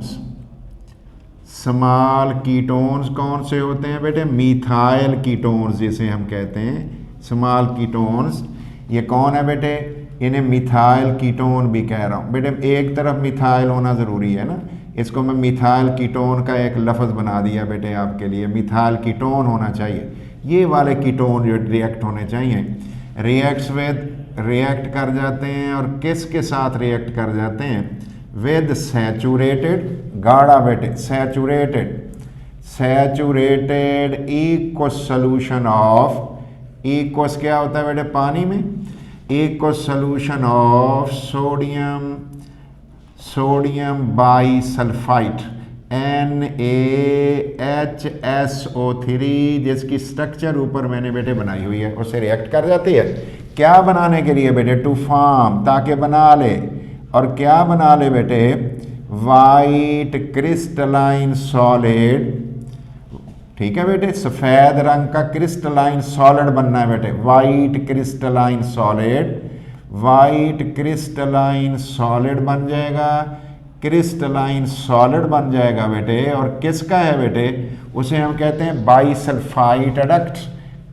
Ketones. Small ketones कौन से होते हैं बेटे? मिथाइल कीटोन्स जिसे हम कहते हैं, स्मॉल कीटोन्स। ये कौन है बेटे? इन्हें मिथाइल कीटोन भी कह रहा हूँ बेटे। एक तरफ मिथाइल होना ज़रूरी है ना, इसको मैं मिथाइल कीटोन का एक लफ्ज़ बना दिया बेटे आपके लिए। मिथाइल कीटोन होना चाहिए, ये वाले कीटोन जो रिएक्ट होने चाहिए। रिएक्ट्स विद, रिएक्ट कर जाते हैं और किसके साथ रिएक्ट कर जाते हैं? विद सैचुरेटेड, गाढ़ा बेटे, saturated, saturated aqueous solution of, aqueous क्या होता है बेटे पानी में? Aqueous solution of sodium, sodium bisulphite NaHSO3, जिसकी स्ट्रक्चर ऊपर मैंने बेटे बनाई हुई है, उससे रिएक्ट कर जाती है। क्या बनाने के लिए बेटे? टू फॉर्म, ताकि बना ले। और क्या बना ले बेटे? White crystalline solid. ठीक है बेटे, सफ़ेद रंग का क्रिस्टलाइन सॉलिड बनना है बेटे, white crystalline solid. White crystalline solid बन जाएगा, क्रिस्टलाइन सॉलिड बन जाएगा बेटे। और किसका है बेटे? उसे हम कहते हैं बाईसल्फाइड एडक्ट,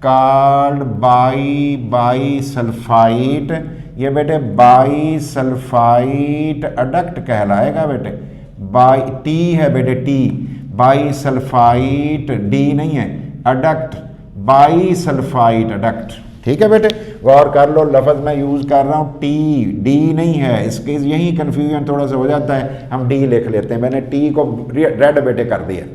कॉल्ड बाईसल्फाइड। ये बेटे बाईसल्फाइड एडक्ट कहलाएगा बेटे। टी है बेटे, टी, बाईसल्फाइड, डी नहीं है, एडक्ट, बाईसल्फाइड एडक्ट। ठीक है बेटे, गौर कर लो, लफ्ज़ मैं यूज़ कर रहा हूँ टी, डी नहीं है। इसके यही कन्फ्यूजन थोड़ा सा हो जाता है, हम डी लिख लेते हैं। मैंने टी को रेड बेटे कर दिया।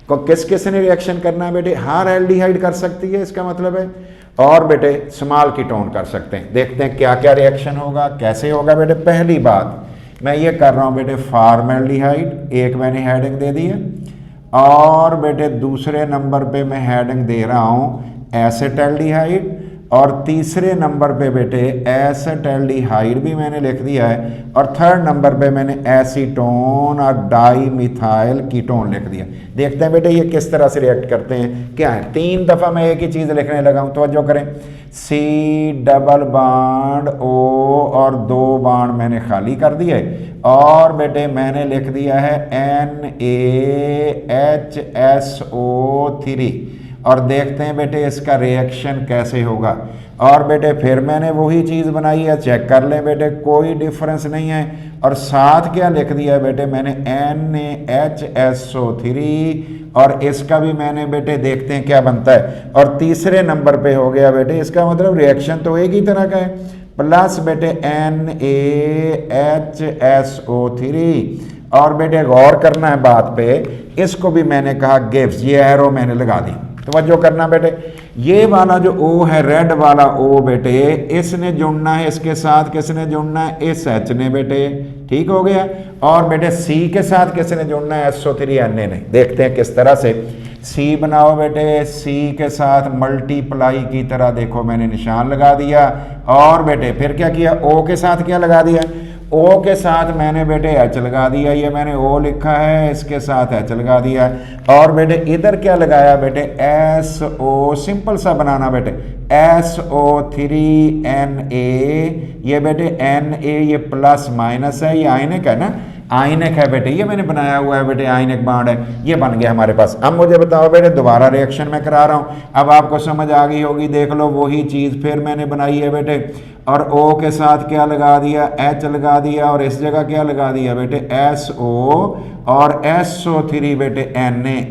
को किस किस ने रिएक्शन करना है बेटे? हर एल्डिहाइड कर सकती है, इसका मतलब है। और बेटे स्मॉल कीटोन कर सकते हैं। देखते हैं क्या क्या रिएक्शन होगा, कैसे होगा बेटे। पहली बात मैं ये कर रहा हूँ बेटे, फॉर्मेल्डिहाइड, एक मैंने हेडिंग दे दी है। और बेटे दूसरे नंबर पे मैं हेडिंग दे रहा हूँ एसेटल्डिहाइड। और तीसरे नंबर पे बेटे एसेटल्डिहाइड भी मैंने लिख दिया है। और थर्ड नंबर पे मैंने एसीटोन और डाईमिथाइल कीटोन लिख दिया। देखते हैं बेटे ये किस तरह से रिएक्ट करते हैं। क्या है? 3 दफ़ा मैं एक ही चीज़ लिखने लगा हूँ, तवज्जो करें। C डबल बॉन्ड O और 2 बॉन्ड मैंने खाली कर दिए। और बेटे मैंने लिख दिया है NaHSO3। और देखते हैं बेटे इसका रिएक्शन कैसे होगा। और बेटे फिर मैंने वही चीज़ बनाई है, चेक कर लें बेटे, कोई डिफरेंस नहीं है। और साथ क्या लिख दिया है बेटे मैंने? NaHSO3। और इसका भी मैंने बेटे देखते हैं क्या बनता है। और तीसरे नंबर पे हो गया बेटे, इसका मतलब रिएक्शन तो एक ही तरह का है, प्लस बेटे NaHSO3। और बेटे गौर करना है बात पे, इसको भी मैंने कहा गिव्स, ये एरो मैंने लगा दी। तवज्जो करना बेटे, ये वाला जो O है, रेड वाला O बेटे, इसने जुड़ना है इसके साथ, किसने जुड़ना है? इस H ने बेटे। ठीक हो गया। और बेटे C के साथ किसने जुड़ना है? SO3 Na ने। देखते हैं किस तरह से। C बनाओ बेटे, C के साथ मल्टीप्लाई की तरह देखो मैंने निशान लगा दिया। और बेटे फिर क्या किया? O के साथ क्या लगा दिया? O के साथ मैंने बेटे H लगा दिया। ये मैंने O लिखा है, इसके साथ H लगा दिया। और बेटे इधर क्या लगाया बेटे? SO, सिंपल सा बनाना बेटे, SO3Na। ये बेटे Na ये प्लस माइनस है, ये आयनिक है ना, आयनिक है बेटे, ये मैंने बनाया हुआ है बेटे, आयनिक बॉन्ड है, ये बन गया हमारे पास। अब मुझे बताओ बेटे, दोबारा रिएक्शन मैं करा रहा हूँ, अब आपको समझ आ गई होगी। देख लो वही चीज़ फिर मैंने बनाई है बेटे। और O के साथ क्या लगा दिया? H लगा दिया। और इस जगह क्या लगा दिया बेटे? SO। और SO3 बेटे Na,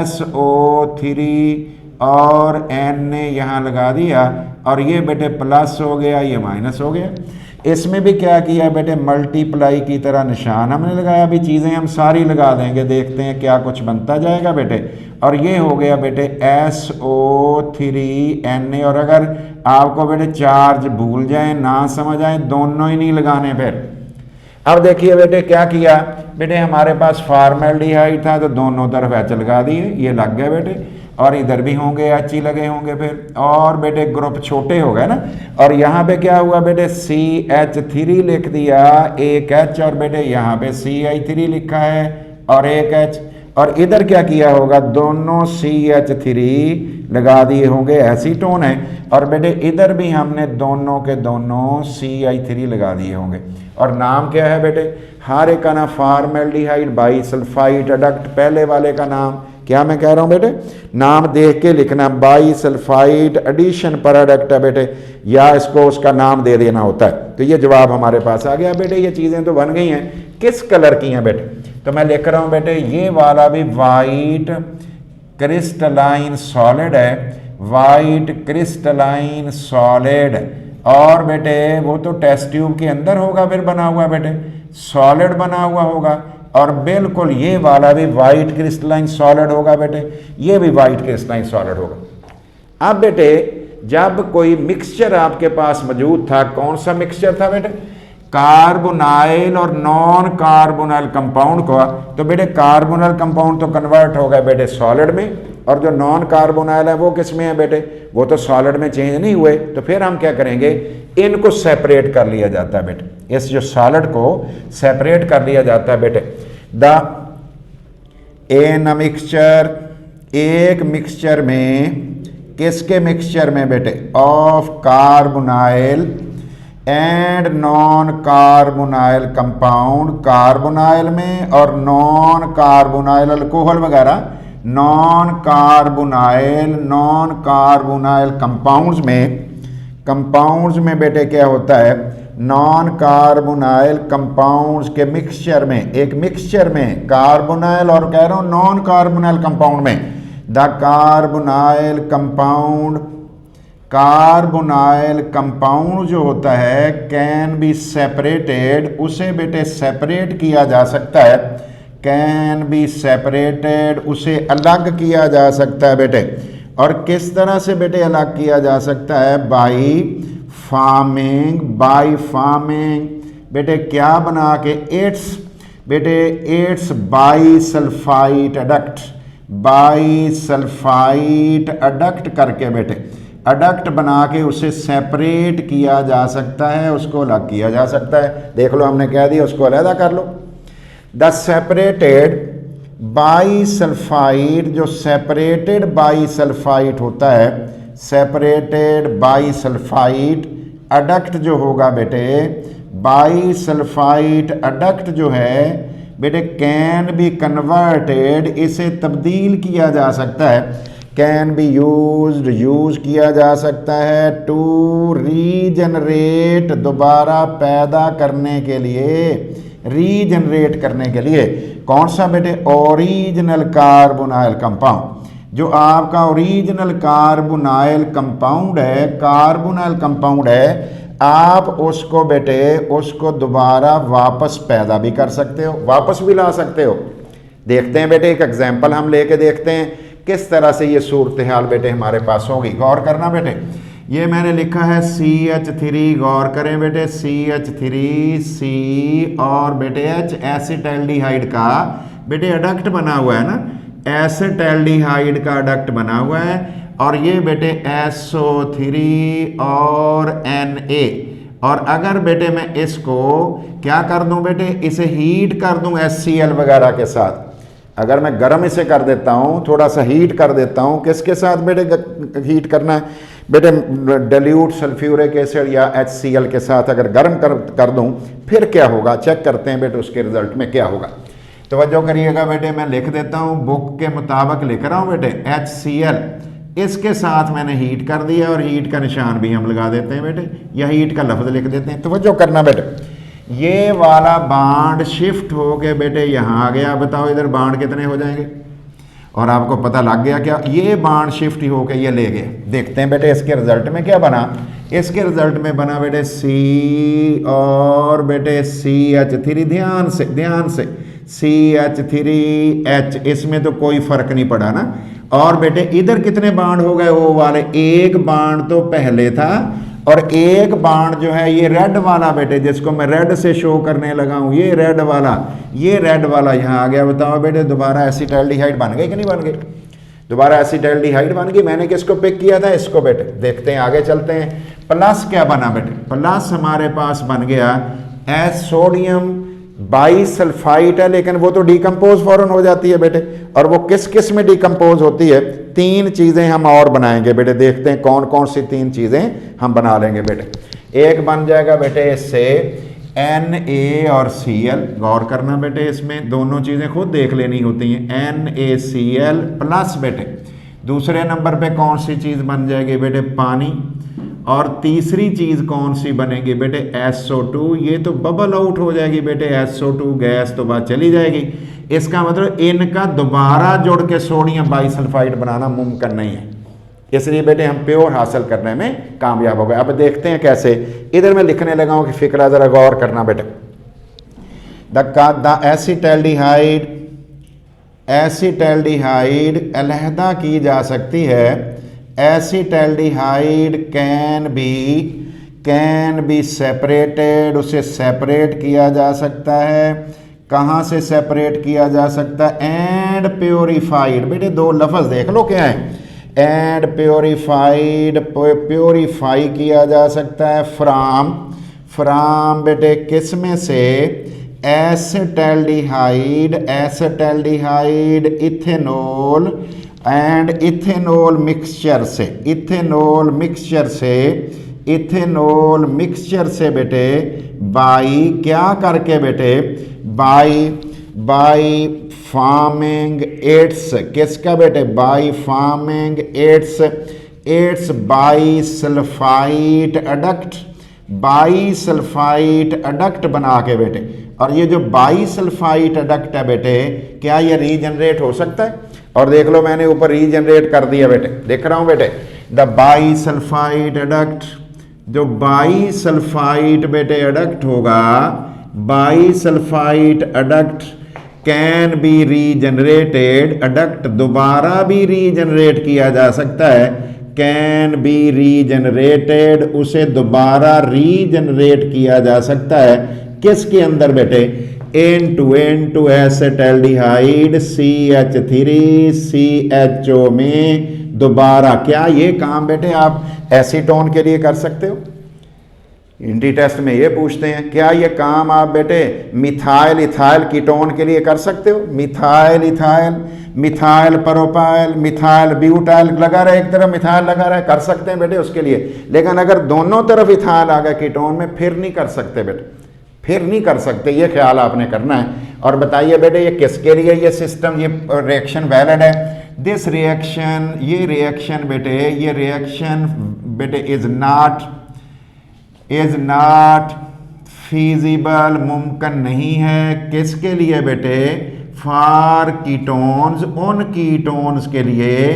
SO3 और Na यहाँ लगा दिया। और ये बेटे प्लस हो गया, ये माइनस हो गया। इसमें भी क्या किया बेटे? मल्टीप्लाई की तरह निशान हमने लगाया। अभी चीज़ें हम सारी लगा देंगे, देखते हैं क्या कुछ बनता जाएगा बेटे। और ये हो गया बेटे SO3Na। और अगर आपको बेटे चार्ज भूल जाए, ना समझ आए, दोनों ही नहीं लगाने फिर। अब देखिए बेटे क्या किया बेटे, हमारे पास फॉर्मेल्डिहाइड था तो दोनों तरफ H लगा दिए, ये लग गए बेटे। और इधर भी होंगे H ही लगे होंगे फिर। और बेटे ग्रुप छोटे हो गए ना। और यहाँ पे क्या हुआ बेटे? CH3 लिख दिया, एक H। और बेटे यहाँ पे CH3 लिखा है और एक H। और इधर क्या किया होगा, दोनों CH3 लगा दिए होंगे, एसीटोन है। और बेटे इधर भी हमने दोनों के दोनों CH3 लगा दिए होंगे। और नाम क्या है बेटे, हर एक का नाम फॉर्मेल्डिहाइड बाईसल्फाइड एडक्ट। पहले वाले का नाम क्या मैं कह रहा हूँ बेटे, नाम देख के लिखना, बाईसल्फाइड एडिशन पर एडक्ट है बेटे, या इसको उसका नाम दे देना होता है। तो ये जवाब हमारे पास आ गया बेटे। ये चीज़ें तो बन गई हैं, किस कलर की हैं बेटे, तो मैं लिख रहा हूँ बेटे ये वाला भी वाइट क्रिस्टलाइन सॉलिड है, वाइट क्रिस्टलाइन सॉलिड। और बेटे वो तो टेस्ट ट्यूब के अंदर होगा फिर बना हुआ बेटे, सॉलिड बना हुआ होगा। और बिल्कुल ये वाला भी वाइट क्रिस्टलाइन सॉलिड होगा बेटे, ये भी वाइट क्रिस्टलाइन सॉलिड होगा। अब बेटे जब कोई मिक्सचर आपके पास मौजूद था, कौन सा मिक्सचर था बेटे, कार्बोनाइल और नॉन कार्बोनाइल कंपाउंड का, तो बेटे कार्बोनाइल कंपाउंड तो कन्वर्ट हो गए बेटे सॉलिड में, और जो नॉन कार्बोनाइल है वो किस में है बेटे, वो तो सॉलिड में चेंज नहीं हुए। तो फिर हम क्या करेंगे, इनको सेपरेट कर लिया जाता है बेटे, इस जो सॉलिड को सेपरेट कर लिया जाता है बेटे। इन मिक्सचर, एक मिक्सचर में, किसके मिक्सचर में बेटे, of carbonyl and non carbonyl compound, carbonyl में और नॉन कार्बोनाइल अल्कोहल वगैरह, नॉन कार्बोनाइल कंपाउंड्स में बेटे क्या होता है, नॉन कार्बोनाइल कंपाउंड्स के मिक्सचर में, एक मिक्सचर में कार्बोनाइल और कह रहा हूं नॉन कार्बोनाइल कंपाउंड में, द कार्बोनाइल कंपाउंड जो होता है कैन बी सेपरेटेड, उसे बेटे सेपरेट किया जा सकता है, कैन बी सेपरेटेड, उसे अलग किया जा सकता है बेटे। और किस तरह से बेटे अलग किया जा सकता है, बाई फार्मिंग बेटे, क्या बना के, इट्स बाईसल्फाइड एडक्ट करके बेटे, एडक्ट बना के उसे सेपरेट किया जा सकता है, उसको अलग किया जा सकता है। देख लो हमने कह दिया, उसको अलग कर लो। द सेपरेटेड बाईसल्फाइड, जो सेपरेटेड बाईसल्फाइड होता है, सेपरेटेड बाईसल्फाइड एडक्ट जो होगा बेटे, बाईसल्फाइड एडक्ट जो है बेटे, कैन बी कन्वर्टेड, इसे तब्दील किया जा सकता है, कैन बी यूज किया जा सकता है, टू रीजनरेट, दोबारा पैदा करने के लिए, रीजनरेट करने के लिए। कौन सा बेटे, ओरिजिनल कार्बोनाइल कंपाउंड, जो आपका ओरिजिनल कार्बोनाइल कंपाउंड है, आप उसको बेटे, उसको दोबारा वापस पैदा भी कर सकते हो, वापस भी ला सकते हो। देखते हैं बेटे, एक एग्जांपल हम लेके देखते हैं किस तरह से ये सूरत हाल बेटे हमारे पास होगी। गौर करना बेटे, ये मैंने लिखा है CH3, गौर करें बेटे, CH3C और बेटे H, एसिटाल्डिहाइड का बेटे एडक्ट बना हुआ है ना, एसिटाल्डिहाइड का एडक्ट बना हुआ है। और ये बेटे SO3 और Na, और अगर बेटे मैं इसको क्या कर दूं बेटे, इसे हीट कर दूं HCl वगैरह के साथ, अगर मैं गर्म इसे कर देता हूं, थोड़ा सा हीट कर देता हूं, किसके साथ बेटे हीट करना है बेटे, डाइल्यूट सल्फ्यूरिक एसिड या HCl के साथ अगर गर्म कर दूं, फिर क्या होगा, चेक करते हैं बेटे उसके रिजल्ट में क्या होगा। तवज्जो करिएगा बेटे, मैं लिख देता हूं, बुक के मुताबिक लिख रहा हूं बेटे, HCl इसके साथ मैंने हीट कर दिया, और हीट का निशान भी हम लगा देते हैं बेटे, या हीट का लफ्ज लिख देते हैं। तवज्जो करना बेटे, ये वाला बांड शिफ्ट हो के बेटे यहाँ आ गया, बताओ इधर बांड कितने हो जाएंगे, और आपको पता लग गया क्या, ये बांड शिफ्ट हो के ये ले गए। देखते हैं बेटे इसके रिजल्ट में क्या बना, इसके रिजल्ट में बना बेटे C और बेटे CH3, ध्यान से CH3H, इसमें तो कोई फर्क नहीं पड़ा ना। और बेटे इधर कितने बांड हो गए, वो वाले, एक बांड तो पहले था, और एक बांड जो है ये रेड वाला बेटे, जिसको मैं रेड से शो करने लगा हूं, ये रेड वाला यहाँ आ गया। बताओ बेटे दोबारा एसिटाल्डिहाइड बन गई कि नहीं बन गई, दोबारा एसिटाल्डिहाइड बन गई। मैंने किसको पिक किया था, इसको बेटे। देखते हैं आगे चलते हैं, प्लस क्या बना बेटे, प्लस हमारे पास बन गया सोडियम बाईसल्फाइड है, लेकिन वो तो डिकम्पोज फौरन हो जाती है बेटे। और वो किस किस में डिकम्पोज होती है? तीन चीज़ें हम और बनाएंगे बेटे, देखते हैं कौन कौन सी तीन चीज़ें हम बना लेंगे बेटे। एक बन जाएगा बेटे इससे Na और Cl, गौर करना बेटे, इसमें दोनों चीज़ें खुद देख लेनी होती हैं। NaCl प्लस बेटे दूसरे नंबर पे कौन सी चीज़ बन जाएगी बेटे? पानी। और तीसरी चीज़ कौन सी बनेगी बेटे? SO2। ये तो बबल आउट हो जाएगी बेटे, SO2 गैस तो बात चली जाएगी। इसका मतलब इनका दोबारा जुड़ के सोडियम बाईसल्फाइड बनाना मुमकिन नहीं है, इसलिए बेटे हम प्योर हासिल करने में कामयाब हो गए। अब देखते हैं कैसे। इधर मैं लिखने लगा हूँ कि फिक्रा ज़रा गौर करना बेटे। द एसिटैल्डिहाइड अलहदा की जा सकती है। एसिटैल्डिहाइड कैन बी सेपरेटेड, उसे सेपरेट किया जा सकता है। कहाँ से सेपरेट किया जा सकता है? And purified. बेटे दो लफ्ज़ देख लो क्या है। एंड प्योरीफाइड, प्योरीफाई किया जा सकता है फ्राम बेटे किस में से? एसिटैल्डिहाइड इथेनॉल एंड इथेनॉल मिक्सचर से बेटे बाई क्या करके बेटे? बाई फार्मिंग एड्स, किसका बेटे? बाई फार्मिंग एड्स बाईसल्फाइड अडक्ट बना के बेटे। और ये जो बाईसल्फाइड अडक्ट है बेटे, क्या ये रीजनरेट हो सकता है? और देख लो मैंने ऊपर रीजनरेट कर दिया बेटे, देख रहा हूं बेटे। द बाईसल्फाइड अडक्ट, जो बाईसल्फाइड बेटे अडक्ट होगा, bisulphite adduct can be regenerated, adduct दोबारा भी रीजनरेट किया जा सकता है। कैन बी रीजनरेटेड, उसे दोबारा रीजनरेट किया जा सकता है। किसके अंदर बेटे? N2 एसिटैल्डिहाइड CH3CHO में दोबारा। क्या ये काम बेटे आप एसीटोन के लिए कर सकते हो? इंटी टेस्ट में ये पूछते हैं, क्या ये काम आप बेटे मिथाइल इथाइल कीटोन के लिए कर सकते हो? Methyl ethyl, methyl propyl, methyl butyl लगा रहा है, एक तरफ मिथाइल लगा रहा है, कर सकते हैं बेटे उसके लिए। लेकिन अगर दोनों तरफ इथाइल आ गया कीटोन में, फिर नहीं कर सकते बेटे, फिर नहीं कर सकते। ये ख्याल आपने करना है। और बताइए बेटे ये किसके लिए ये सिस्टम, ये रिएक्शन वैलिड है? दिस रिएक्शन, ये रिएक्शन बेटे इज नॉट फीजिबल, मुमकिन नहीं है। किसके लिए बेटे? फॉर कीटोन्स, उन कीटोन्स के लिए,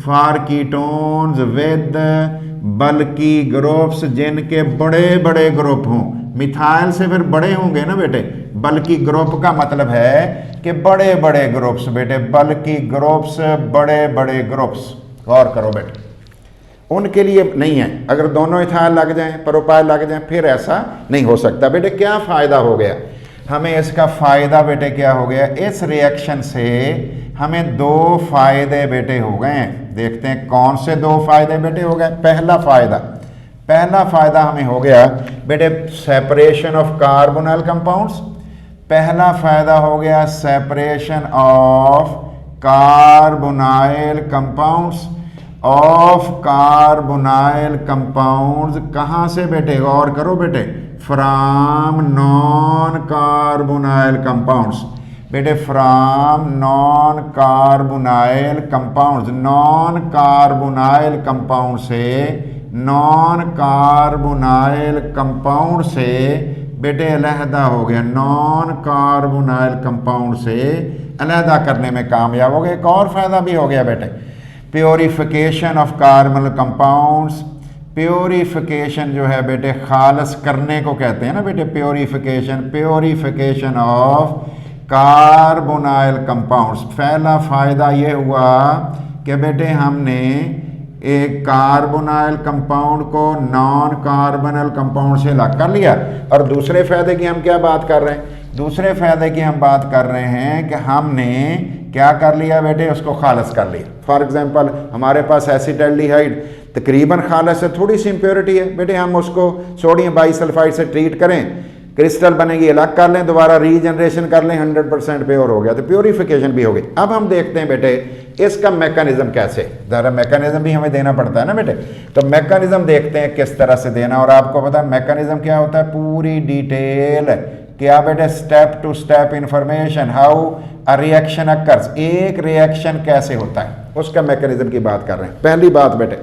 फॉर कीटोन्स विद बल्कि ग्रुप्स, जिनके बड़े बड़े ग्रुप हों। मिथाइल से फिर बड़े होंगे ना बेटे, बल्कि ग्रुप का मतलब है कि बड़े बड़े ग्रुप्स बेटे, बल्कि ग्रुप्स, बड़े बड़े ग्रुप्स। गौर करो बेटे, उनके लिए नहीं है। अगर दोनों इथाइल लग जाएं, प्रोपाइल लग जाएं, फिर ऐसा नहीं हो सकता बेटे। क्या फ़ायदा हो गया हमें? इसका फ़ायदा बेटे क्या हो गया? इस रिएक्शन से हमें दो फायदे बेटे हो गए हैं। देखते हैं कौन से दो फायदे बेटे हो गए। पहला फ़ायदा हमें हो गया बेटे सेपरेशन ऑफ कार्बोनाइल कंपाउंड्स। पहला फ़ायदा हो गया सेपरेशन ऑफ कार्बोनाइल कंपाउंड्स कहाँ से बेटे? गौर करो बेटे, फ्रॉम नॉन कार्बोनाइल कंपाउंड्स बेटे, from non carbonyl compounds. Non carbonyl compound से बेटे अलहदा हो गया, नॉन कार्बोनाइल कंपाउंड से अलहदा करने में कामयाब हो गए। एक और फ़ायदा भी हो गया बेटे, purification of carbonyl compounds. Purification जो है बेटे खालस करने को कहते हैं ना बेटे, प्योरीफिकेशन ऑफ कार्बोनाइल कंपाउंड्स। पहला फ़ायदा ये हुआ कि बेटे हमने एक कार्बोनाइल कंपाउंड को नॉन कार्बोनाइल कंपाउंड से अलग कर लिया। और दूसरे फ़ायदे की हम क्या बात कर रहे हैं? दूसरे फ़ायदे की हम बात कर रहे हैं कि हमने क्या कर लिया बेटे? उसको खालस कर लिया। फॉर एग्जांपल हमारे पास एसिटैल्डिहाइड तकरीबन खालस है, थोड़ी सी इम्प्योरिटी है बेटे, हम उसको सोडियम बाईसल्फाइड से ट्रीट करें क्रिस्टल बनेगी, अलग कर लें, दोबारा रीजनरेशन कर लें, 100% प्योर हो गया, तो प्योरीफिकेशन भी हो गई। अब हम देखते हैं बेटे इसका मैकेनिज्म कैसे, ज़रा मैकेनिज्म भी हमें देना पड़ता है ना बेटे, तो मैकेनिज्म देखते हैं किस तरह से देना। और आपको पता है मैकेनिज्म क्या होता है, पूरी डिटेल क्या बेटे, step to step information, how a reaction occurs, एक रिएक्शन कैसे होता है उसका मैकेनिज्म की बात कर रहे हैं। पहली बात बेटे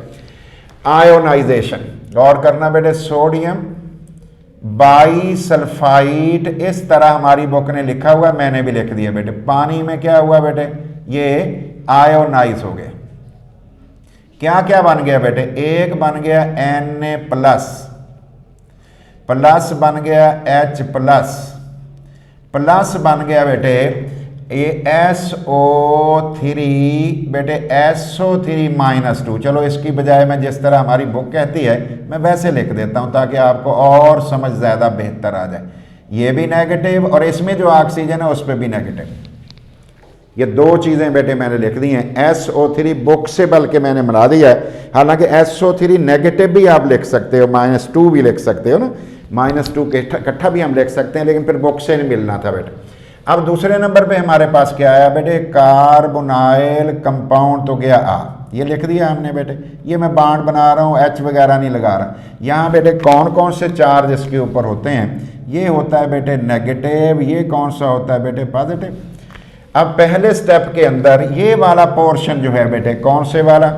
आयोनाइजेशन, गौर करना बेटे, सोडियम बाईसल्फाइड, इस तरह हमारी बुक ने लिखा हुआ, मैंने भी लिख दिया बेटे। पानी में क्या हुआ बेटे, ये आयोनाइज हो गया। क्या क्या बन गया बेटे, एक बन गया Na प्लस बन गया H प्लस बन गया बेटे ये SO3 बेटे SO3-2। चलो इसकी बजाय मैं जिस तरह हमारी बुक कहती है मैं वैसे लिख देता हूं ताकि आपको और समझ ज़्यादा बेहतर आ जाए। ये भी नेगेटिव और इसमें जो ऑक्सीजन है उस पर भी नेगेटिव। ये दो चीज़ें बेटे मैंने लिख दी हैं। SO3 बुक से बल्कि मैंने बना दिया है, हालांकि SO3 नेगेटिव भी आप लिख सकते हो, -2 भी लिख सकते हो ना, -2 के इकट्ठा भी हम लिख सकते हैं, लेकिन फिर बुक से नहीं मिलना था बेटे। अब दूसरे नंबर पे हमारे पास क्या आया बेटे, कार्बोनाइल कंपाउंड तो गया आ, ये लिख दिया हमने बेटे। ये मैं बांड बना रहा हूँ, H वगैरह नहीं लगा रहा। यहाँ बेटे कौन कौन से चार्ज इसके ऊपर होते हैं, ये होता है बेटे नेगेटिव, ये कौन सा होता है बेटे पॉजिटिव। अब पहले स्टेप के अंदर ये वाला पोर्शन जो है बेटे, कौन से वाला,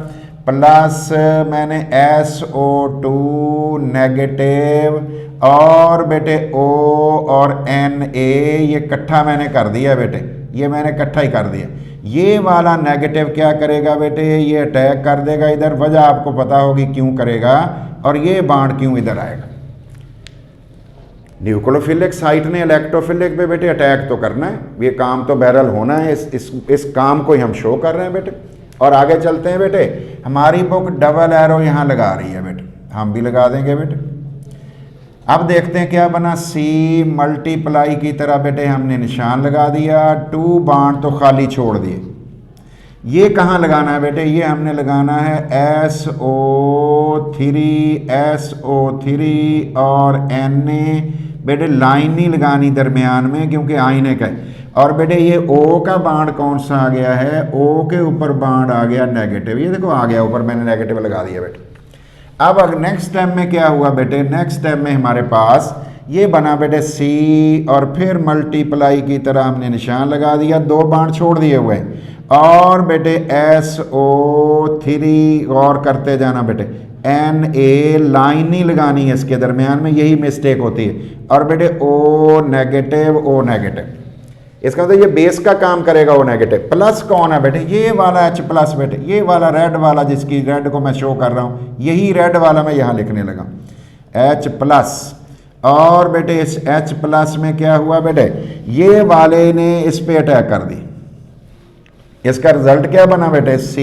प्लस मैंने SO2 नेगेटिव और बेटे O और Na ये इकट्ठा मैंने कर दिया बेटे, ये मैंने इकट्ठा ही कर दिया। ये वाला नेगेटिव क्या करेगा बेटे, ये अटैक कर देगा इधर, वजह आपको पता होगी क्यों करेगा, और ये बाण क्यों इधर आएगा। न्यूक्लियोफिलिक साइट ने इलेक्ट्रोफिलिक पे बेटे अटैक तो करना है, ये काम तो बहरहाल होना है, इस काम को ही हम शो कर रहे हैं बेटे। और आगे चलते हैं बेटे, हमारी बुक डबल एरो यहाँ लगा रही है बेटे, हम भी लगा देंगे बेटे। अब देखते हैं क्या बना, C मल्टीप्लाई की तरह बेटे हमने निशान लगा दिया, 2 बाण तो खाली छोड़ दिए। ये कहाँ लगाना है बेटे, ये हमने लगाना है SO3 और Na बेटे, लाइन नहीं लगानी दरमियान में क्योंकि आईने का है। और बेटे ये O का बाण कौन सा आ गया है, O के ऊपर बाण आ गया नेगेटिव, ये देखो आ गया ऊपर, मैंने नेगेटिव लगा दिया बेटे। अब अगर नेक्स्ट स्टेप में क्या हुआ बेटे, नेक्स्ट स्टेप में हमारे पास ये बना बेटे C और फिर मल्टीप्लाई की तरह हमने निशान लगा दिया, 2 बाण छोड़ दिए हुए और बेटे SO3 और करते जाना बेटे, Na लाइन नहीं लगानी है इसके दरमियान में, यही मिस्टेक होती है। और बेटे O नेगेटिव, इसका मतलब ये बेस का काम करेगा O नेगेटिव। प्लस कौन है बेटे, ये वाला H प्लस बेटे, ये वाला रेड वाला जिसकी रेड को मैं शो कर रहा हूँ, यही रेड वाला मैं यहाँ लिखने लगा H प्लस। और बेटे इस H प्लस में क्या हुआ बेटे, ये वाले ने इस पे अटैक कर दी, इसका रिजल्ट क्या बना बेटे, C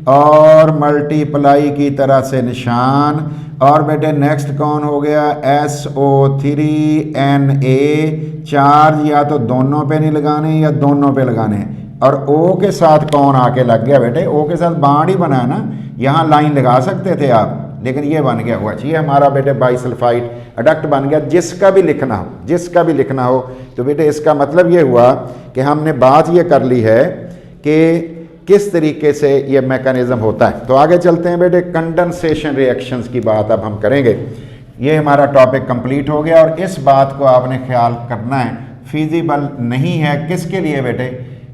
और मल्टीप्लाई की तरह से निशान। और बेटे नेक्स्ट कौन हो गया, SO3Na, चार्ज या तो दोनों पे नहीं लगाने या दोनों पे लगाने हैं। और O के साथ कौन आके लग गया बेटे, O के साथ बाण ही बना है ना, यहाँ लाइन लगा सकते थे आप, लेकिन ये बन गया हुआ चाहिए हमारा बेटे बाईसल्फाइड अडक्ट बन गया। जिसका भी लिखना हो तो बेटे इसका मतलब ये हुआ कि हमने बात ये कर ली है कि किस तरीके से ये मैकेनिज्म होता है। तो आगे चलते हैं बेटे, कंडेंसेशन रिएक्शंस की बात अब हम करेंगे। ये हमारा टॉपिक कंप्लीट हो गया और इस बात को आपने ख्याल करना है, फिजिबल नहीं है किसके लिए बेटे,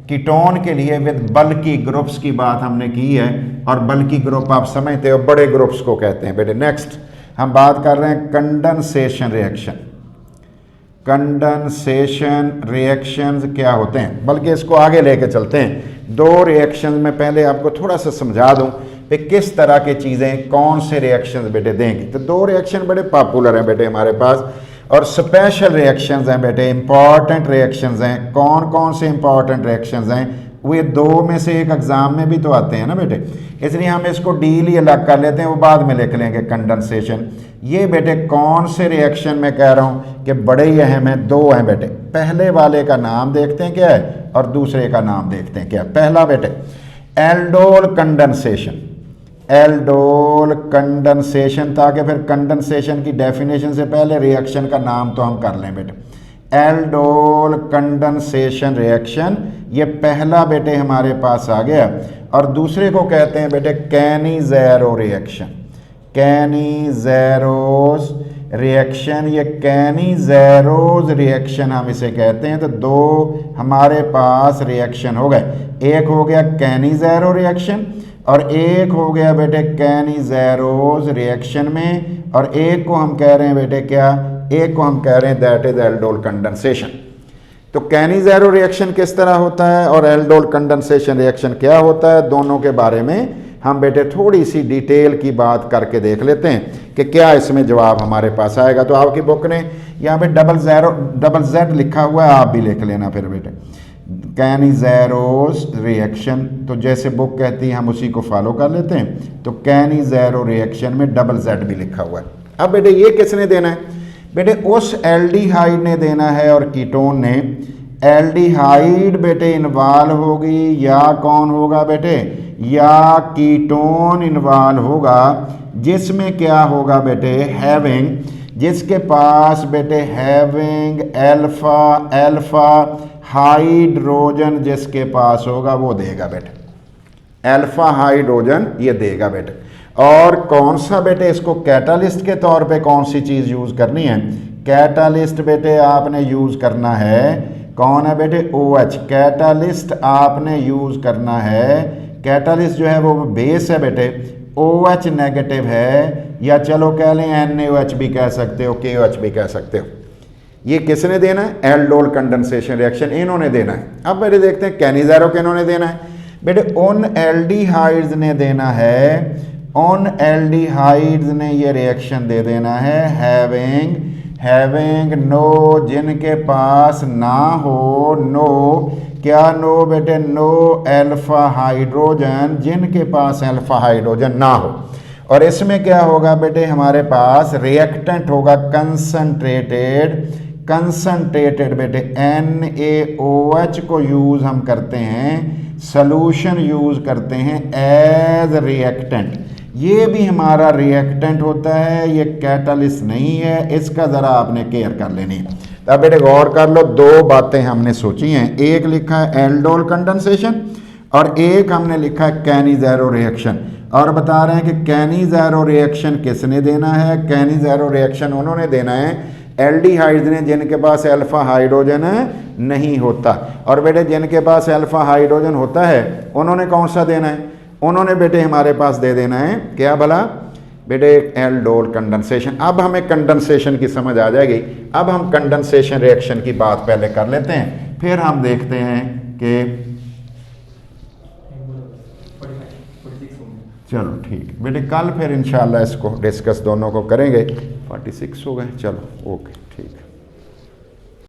कीटोन के लिए विद बल्की ग्रुप्स की बात हमने की है। और बल्की ग्रुप आप समझते हो बड़े ग्रुप्स को कहते हैं बेटे। नेक्स्ट हम बात कर रहे हैं कंडेंसेशन रिएक्शन। कंडेंसेशन रिएक्शंस क्या होते हैं, बल्कि इसको आगे लेके चलते हैं। 2 रिएक्शन में पहले आपको थोड़ा सा समझा दूं कि किस तरह की चीज़ें कौन से रिएक्शंस बेटे देंगी। तो 2 रिएक्शन बड़े पॉपुलर हैं बेटे हमारे पास, और स्पेशल रिएक्शंस हैं बेटे, इंपॉर्टेंट रिएक्शंस हैं। कौन कौन से इंपॉर्टेंट रिएक्शंस हैं, वे 2 में से एक एग्जाम में भी तो आते हैं ना बेटे, इसलिए हम इसको डील ही अलग कर लेते हैं, वो बाद में लिख लेंगे कंडेंसेशन। ये बेटे कौन से रिएक्शन में कह रहा हूँ कि बड़े ही अहम हैं, 2 हैं बेटे। पहले वाले का नाम देखते हैं क्या है और दूसरे का नाम देखते हैं क्या। पहला बेटे एल्डोल कंडेंसेशन, एल्डोल कंडेंसेशन, ताकि फिर कंडेंसेशन की डेफिनेशन से पहले रिएक्शन का नाम तो हम कर लें बेटे। एल्डोल कंडेंसेशन रिएक्शन, ये पहला बेटे हमारे पास आ गया। और दूसरे को कहते हैं बेटे कैनिज़ेरो रिएक्शन। कैनिज़ेरोस रिएक्शन, ये कैनिज़ेरोस रिएक्शन हम इसे कहते हैं। तो दो हमारे पास रिएक्शन हो गए, एक हो गया कैनिज़ेरो रिएक्शन और एक हो गया बेटे कैनिज़ेरोस रिएक्शन में, और एक को हम कह रहे हैं बेटे क्या, एक को हम कह रहे हैं दैट इज एल्डोल कंडेंसेशन। तो कैनिज़ेरो रिएक्शन किस तरह होता है और एल्डोल कंडेंसेशन रिएक्शन क्या होता है, दोनों के बारे में हम बेटे थोड़ी सी डिटेल की बात करके देख लेते हैं कि क्या इसमें जवाब हमारे पास आएगा। तो आपकी बुक ने यहाँ पे डबल जेड लिखा हुआ है, आप भी लिख लेना फिर बेटे, कैनिज़ेरोस रिएक्शन। तो जैसे बुक कहती है हम उसी को फॉलो कर लेते हैं। तो कैनिज़ेरो रिएक्शन में डबल जेड भी लिखा हुआ है। अब बेटे ये किसने देना है, बेटे उस एल्डिहाइड ने देना है और कीटोन ने। एल्डिहाइड बेटे इन्वॉल्व होगी या कौन होगा बेटे, या कीटोन इन्वॉल्व होगा, जिसमें क्या होगा बेटे हैविंग, जिसके पास बेटे हैविंग अल्फा अल्फा हाइड्रोजन जिसके पास होगा वो देगा बेटे, अल्फा हाइड्रोजन ये देगा बेटे। और कौन सा बेटे इसको कैटालिस्ट के तौर पे कौन सी चीज़ यूज़ करनी है, कैटालिस्ट बेटे आपने यूज़ करना है, कौन है बेटे OH, कैटालिस्ट आपने यूज़ करना है। कैटालिस्ट जो है वो बेस है बेटे, OH नेगेटिव है, या चलो कह लें NaOH भी कह सकते हो, KOH भी कह सकते हो। ये किसने देना है, एल्डोल कंडेंसेशन रिएक्शन इन्होंने देना है। अब बेटे देखते हैं कैनिज़ेरो के इन्होंने देना है, बेटे उन एल्डिहाइड्स ने देना है, उन एल्डिहाइड्स ने ये रिएक्शन दे देना है हैविंग नो, जिनके पास ना हो, नो क्या, नो बेटे नो अल्फा हाइड्रोजन, जिनके पास अल्फा हाइड्रोजन ना हो। और इसमें क्या होगा बेटे, हमारे पास रिएक्टेंट होगा कंसंट्रेटेड बेटे NaOH को यूज़ हम करते हैं, सॉल्यूशन यूज़ करते हैं एज रिएक्टेंट। ये भी हमारा रिएक्टेंट होता है, ये कैटालिस्ट नहीं है, इसका ज़रा आपने केयर कर लेनी है। तो अब बेटे गौर कर लो, दो बातें हमने सोची हैं, एक लिखा है एल्डोल कंडेंसेशन और एक हमने लिखा है कैनिज़ेरो रिएक्शन। और बता रहे हैं कि कैनिज़ेरो रिएक्शन किसने देना है, कैनिज़ेरो रिएक्शन उन्होंने देना है एल्डिहाइड्स ने जिनके पास अल्फा हाइड्रोजन नहीं होता। और बेटे जिनके पास अल्फा हाइड्रोजन होता है उन्होंने कौन सा देना है, उन्होंने बेटे हमारे पास दे देना है क्या भला बेटे, एल्डोल कंडेंसेशन। अब हमें कंडेंसेशन की समझ आ जाएगी। अब हम कंडेंसेशन रिएक्शन की बात पहले कर लेते हैं, फिर हम देखते हैं कि चलो ठीक बेटे, कल फिर इंशाल्लाह इसको डिस्कस दोनों को करेंगे। 46 हो गए, चलो ओके।